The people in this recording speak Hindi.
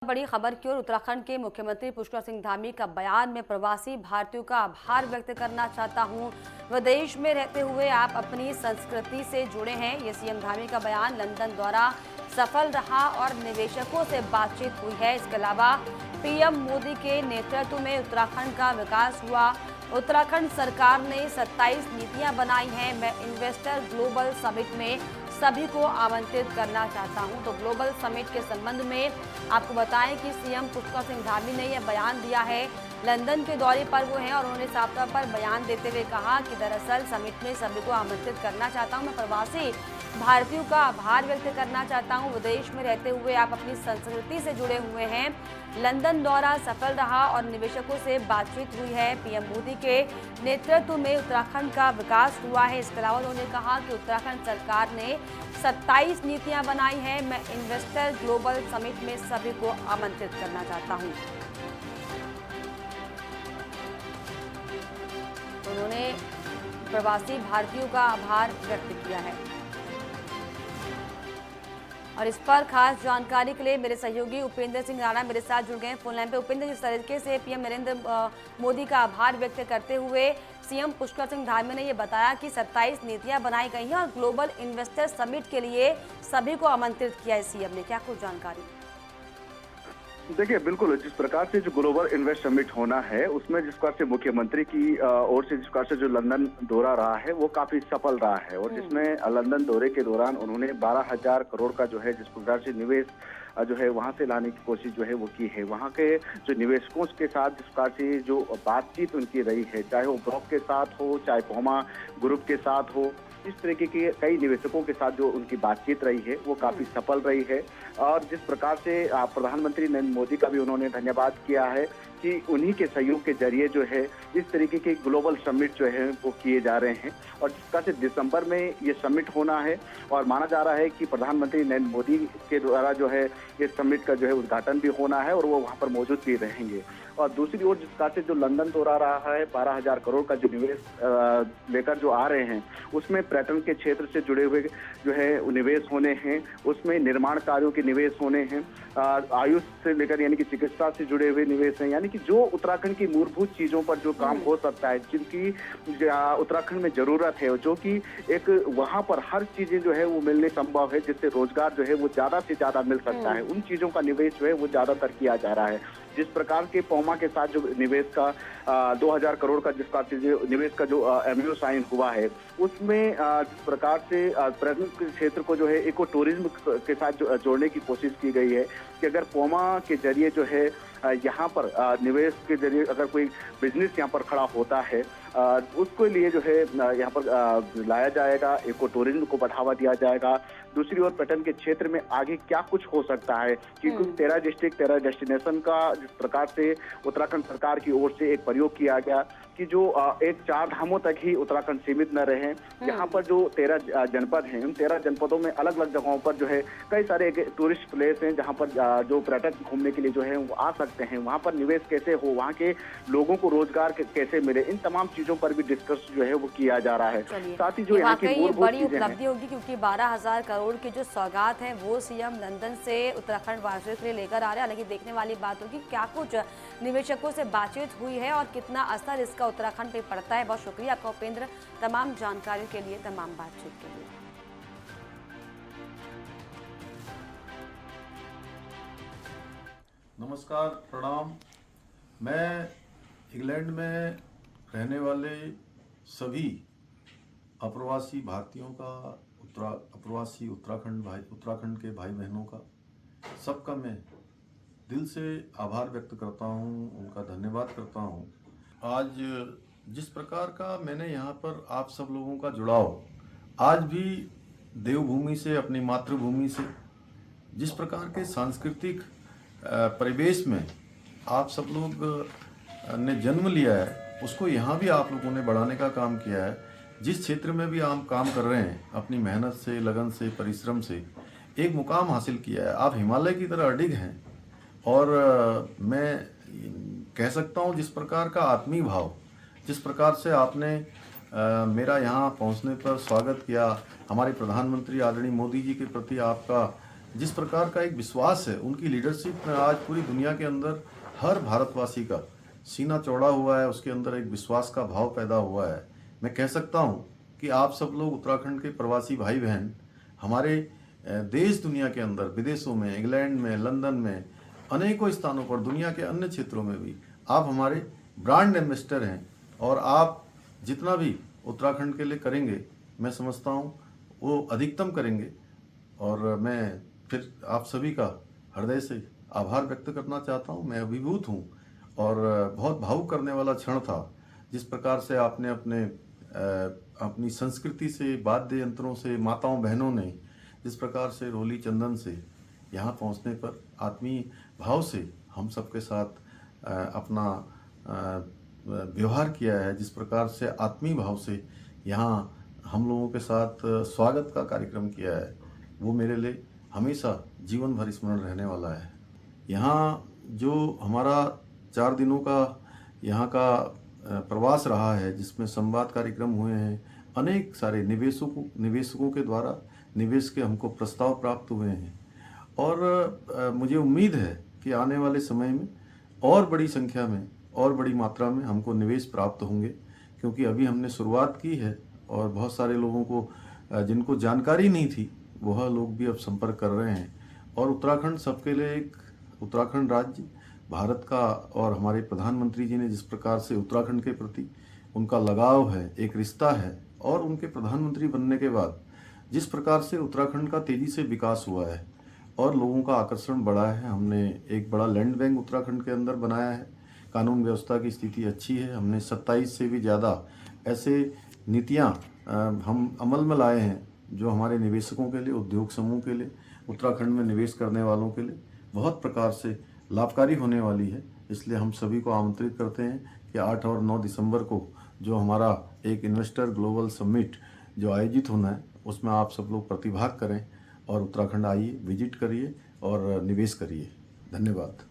बड़ी खबर की ओर उत्तराखंड के मुख्यमंत्री पुष्कर सिंह धामी का बयान। में प्रवासी भारतीयों का आभार व्यक्त करना चाहता हूं। विदेश में रहते हुए आप अपनी संस्कृति से जुड़े हैं। ये सीएम धामी का बयान लंदन द्वारा सफल रहा और निवेशकों से बातचीत हुई है। इसके अलावा पीएम मोदी के नेतृत्व में उत्तराखंड का विकास हुआ। उत्तराखंड सरकार ने 27 नीतियां बनाई हैं। मैं इन्वेस्टर ग्लोबल समिट में सभी को आमंत्रित करना चाहता हूं। तो ग्लोबल समिट के संबंध में आपको बताएं कि सीएम पुष्कर सिंह धामी ने यह बयान दिया है। लंदन के दौरे पर वो हैं और उन्होंने साफ तौर पर बयान देते हुए कहा कि दरअसल समिट में सभी को आमंत्रित करना चाहता हूं। मैं प्रवासी भारतीयों का आभार व्यक्त करना चाहता हूं। विदेश में रहते हुए आप अपनी संस्कृति से जुड़े हुए हैं। लंदन दौरा सफल रहा और निवेशकों से बातचीत हुई है। पीएम मोदी के नेतृत्व में उत्तराखंड का विकास हुआ है। इसके अलावा उन्होंने कहा कि उत्तराखंड सरकार ने 27 नीतियां बनाई हैं। मैं इन्वेस्टर ग्लोबल समिट में सभी को आमंत्रित करना चाहता हूं। उन्होंने प्रवासी भारतीयों का आभार व्यक्त किया है। और इस पर खास जानकारी के लिए मेरे सहयोगी उपेंद्र सिंह राणा मेरे साथ जुड़ गए फोन लाइन पे। उपेंद्र, जिस तरीके से पीएम नरेंद्र मोदी का आभार व्यक्त करते हुए सीएम पुष्कर सिंह धामी ने ये बताया कि 27 नीतियां बनाई गई हैं और ग्लोबल इन्वेस्टर समिट के लिए सभी को आमंत्रित किया है सीएम ने, क्या कुछ जानकारी? देखिए, बिल्कुल जिस प्रकार से जो ग्लोबल इन्वेस्ट समिट होना है उसमें जिस प्रकार से मुख्यमंत्री की ओर से जिस प्रकार से जो लंदन दौरा रहा है वो काफी सफल रहा है। और जिसमें लंदन दौरे के दौरान उन्होंने 12,000 करोड़ का जो है जिस प्रकार से निवेश जो है वहां से लाने की कोशिश जो है वो की है। वहां के जो निवेशकों के साथ जिस प्रकार से जो बातचीत उनकी रही है, चाहे वो ब्लॉक के साथ हो, चाहे पोमा ग्रुप के साथ हो, इस तरीके के कई निवेशकों के साथ जो उनकी बातचीत रही है वो काफी सफल रही है। और जिस प्रकार से प्रधानमंत्री नरेंद्र मोदी का भी उन्होंने धन्यवाद किया है कि उन्हीं के सहयोग के जरिए जो है इस तरीके के ग्लोबल समिट जो है वो किए जा रहे हैं। और जिस प्रकार से दिसंबर में ये समिट होना है और माना जा रहा है कि प्रधानमंत्री नरेंद्र मोदी के द्वारा जो है इस समिट का जो है उद्घाटन भी होना है और वो वहाँ पर मौजूद भी रहेंगे। और दूसरी ओर जिस प्रकार से जो लंदन दौरा रहा है, 12,000 करोड़ का जो निवेश लेकर जो आ रहे हैं उसमें पर्यटन के क्षेत्र से जुड़े हुए जो है निवेश होने हैं, उसमें निर्माण कार्यों के निवेश होने हैं, आयुष से लेकर यानी कि चिकित्सा से जुड़े हुए निवेश हैं। यानी कि जो उत्तराखंड की मूलभूत चीजों पर जो काम हो सकता है, जिनकी उत्तराखंड में जरूरत है, जो कि एक वहां पर हर चीजें जो है वो मिलने संभव है, जिससे रोजगार जो है वो ज्यादा से ज्यादा मिल सकता है, उन चीजों का निवेश जो है वो ज्यादातर किया जा रहा है। जिस प्रकार के पोमा के साथ जो निवेश का 2,000 करोड़ का जिस प्रकार से जो निवेश का जो एमओयू साइन हुआ है उसमें जिस प्रकार से पर्यटन के क्षेत्र को जो है इको टूरिज्म के साथ जोड़ने की कोशिश की गई है कि अगर पोमा के जरिए जो है यहाँ पर निवेश के जरिए अगर कोई बिजनेस यहाँ पर खड़ा होता है उसके लिए जो है यहाँ पर लाया जाएगा, इको टूरिज्म को बढ़ावा दिया जाएगा। दूसरी ओर पर्यटन के क्षेत्र में आगे क्या कुछ हो सकता है, क्योंकि 13 डिस्ट्रिक्ट 13 डेस्टिनेशन का जिस प्रकार से उत्तराखंड सरकार की ओर से एक प्रयोग किया गया कि जो एक 4 धामों तक ही उत्तराखंड सीमित न रहे। यहाँ पर जो 13 जनपद हैं, उन 13 जनपदों में अलग अलग जगहों पर जो है कई सारे टूरिस्ट प्लेस हैं जहाँ पर जो पर्यटक घूमने के लिए जो है वो आ सकते हैं। वहाँ पर निवेश कैसे हो, वहाँ के लोगों को रोजगार कैसे मिले, इन तमाम चीजों पर भी डिस्कस जो है वो किया जा रहा है। साथ ही जो यहाँ की मूलभूत बड़ी उपलब्धि होगी क्योंकि 12,000 करोड़ की जो सौगात है वो सीएम लंदन से उत्तराखंड वासियों के लिए लेकर आ रहे हैं। हालांकि देखने वाली बात होगी क्या कुछ निवेशकों से बातचीत हुई है और कितना असर इसका उत्तराखंड पे पड़ता है। बहुत शुक्रिया आपका उपेंद्र, तमाम जानकारी के लिए, तमाम बातचीत के लिए। नमस्कार, प्रणाम। मैं इंग्लैंड में रहने वाले सभी अप्रवासी भारतीयों का, अप्रवासी उत्तराखंड के भाई बहनों का, सबका मैं दिल से आभार व्यक्त करता हूं, उनका धन्यवाद करता हूं। आज जिस प्रकार का मैंने यहाँ पर आप सब लोगों का जुड़ाव, आज भी देवभूमि से, अपनी मातृभूमि से, जिस प्रकार के सांस्कृतिक परिवेश में आप सब लोग ने जन्म लिया है, उसको यहाँ भी आप लोगों ने बढ़ाने का काम किया है। जिस क्षेत्र में भी आप काम कर रहे हैं, अपनी मेहनत से, लगन से, परिश्रम से एक मुकाम हासिल किया है। आप हिमालय की तरह अडिग हैं। और मैं कह सकता हूँ जिस प्रकार का आत्मीय भाव, जिस प्रकार से आपने मेरा यहाँ पहुँचने पर स्वागत किया, हमारे प्रधानमंत्री आदरणीय मोदी जी के प्रति आपका जिस प्रकार का एक विश्वास है उनकी लीडरशिप में, आज पूरी दुनिया के अंदर हर भारतवासी का सीना चौड़ा हुआ है, उसके अंदर एक विश्वास का भाव पैदा हुआ है। मैं कह सकता हूँ कि आप सब लोग उत्तराखंड के प्रवासी भाई बहन हमारे देश दुनिया के अंदर, विदेशों में, इंग्लैंड में, लंदन में, अनेकों स्थानों पर, दुनिया के अन्य क्षेत्रों में भी आप हमारे ब्रांड एम्बेसडर हैं। और आप जितना भी उत्तराखंड के लिए करेंगे, मैं समझता हूँ वो अधिकतम करेंगे। और मैं फिर आप सभी का हृदय से आभार व्यक्त करना चाहता हूँ। मैं अभिभूत हूँ और बहुत भावुक करने वाला क्षण था जिस प्रकार से आपने अपनी संस्कृति से, वाद्य यंत्रों से, माताओं बहनों ने जिस प्रकार से रोली चंदन से यहाँ पहुँचने पर आत्मीय भाव से हम सबके साथ अपना व्यवहार किया है, जिस प्रकार से आत्मीय भाव से यहाँ हम लोगों के साथ स्वागत का कार्यक्रम किया है, वो मेरे लिए हमेशा जीवन भर स्मरण रहने वाला है। यहाँ जो हमारा 4 दिनों का यहाँ का प्रवास रहा है, जिसमें संवाद कार्यक्रम हुए हैं, अनेक सारे निवेशकों के द्वारा निवेश के हमको प्रस्ताव प्राप्त हुए हैं। और मुझे उम्मीद है कि आने वाले समय में और बड़ी संख्या में और बड़ी मात्रा में हमको निवेश प्राप्त होंगे, क्योंकि अभी हमने शुरुआत की है और बहुत सारे लोगों को जिनको जानकारी नहीं थी वह लोग भी अब संपर्क कर रहे हैं। और उत्तराखंड सबके लिए एक, उत्तराखंड राज्य भारत का, और हमारे प्रधानमंत्री जी ने जिस प्रकार से उत्तराखंड के प्रति उनका लगाव है, एक रिश्ता है, और उनके प्रधानमंत्री बनने के बाद जिस प्रकार से उत्तराखंड का तेज़ी से विकास हुआ है और लोगों का आकर्षण बढ़ा है। हमने एक बड़ा लैंड बैंक उत्तराखंड के अंदर बनाया है, कानून व्यवस्था की स्थिति अच्छी है। हमने 27 से भी ज़्यादा ऐसे नीतियाँ हम अमल में लाए हैं जो हमारे निवेशकों के लिए, उद्योग समूह के लिए, उत्तराखंड में निवेश करने वालों के लिए बहुत प्रकार से लाभकारी होने वाली है। इसलिए हम सभी को आमंत्रित करते हैं कि 8 और 9 दिसंबर को जो हमारा एक इन्वेस्टर ग्लोबल समिट जो आयोजित होना है, उसमें आप सब लोग प्रतिभाग करें और उत्तराखंड आइए, विजिट करिए और निवेश करिए। धन्यवाद।